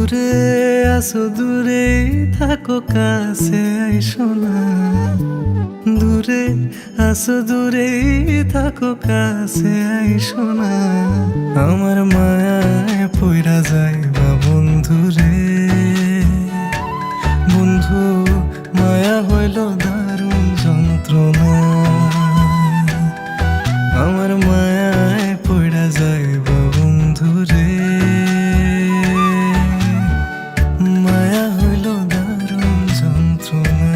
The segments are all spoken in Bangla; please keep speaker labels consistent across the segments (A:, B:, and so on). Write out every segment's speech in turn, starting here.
A: দূরে আসো দূরে থাকো কাছে আইসো না, দূরে আসো দূরে থাকো কাছে আইসো না। আমার মায়ায় পইরা যাইবা বন্ধু রে, বন্ধু মায়া হইল দারুণ যন্ত্রণা। আমার মায়ায় পইরা যাইবা বন্ধু রে, মায়া হইল দারুণ যন্ত্রণা।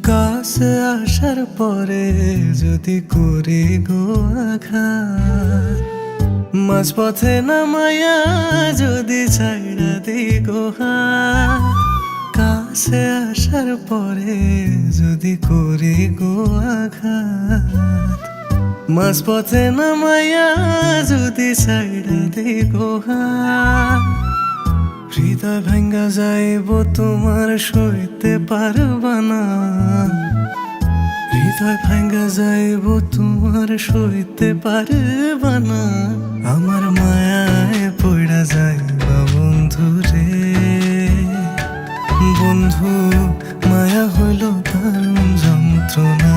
A: কাছে আসার পরে যদি করি গো আঘাত, মাঝপথে নামায়া যদি ছাইড়া দি গো হাত। কাছে আসার পরে যদি করি গো আঘাত, মাঝপথে নামায়া যদি ছাইড়া দি গো হাত। হৃদয় ভাঙ্গা যাইব তোমার সইতে পারবা না, হৃদয় ভাঙ্গা যাইব তোমার সইতে পারবা না। আমার মায়ায় পইড়া যাইবা বন্ধু রে, বন্ধু মায়া হইল দারুণ যন্ত্রণা।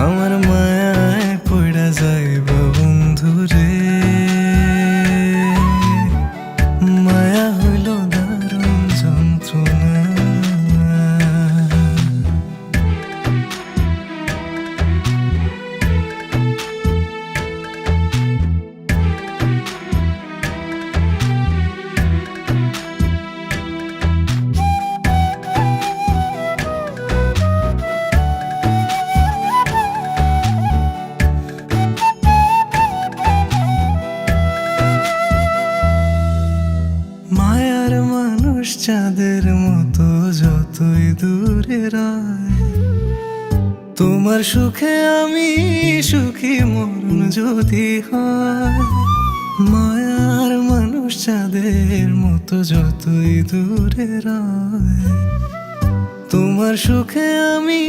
A: আমার মায়ায় পইড়া যাইবা বন্ধু রে, মায়া হইল দারুণ যন্ত্রণা। মায়ার মানুষ চাঁদের মতো যতই দূরে রয়, তোমার সুখে আমি সুখী মরণ যদি হয়। মায়ার মানুষ চাঁদের মতো যতই দূরে রয়, তোমার সুখে আমি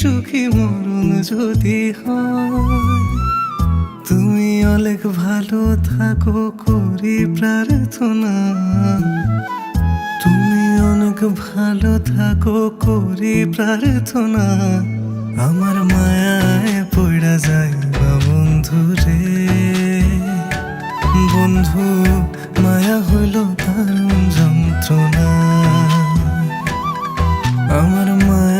A: সুখী মরণ যদি হয়। তুমি অনেক ভালো থাকো করি প্রার্থনা, তুমি অনেক ভালো থাকো করি প্রার্থনা। আমার মায়ায় পইড়া যাইবা বন্ধু রে, বন্ধু মায়া হইল দারুণ যন্ত্রণা। আমার মায়া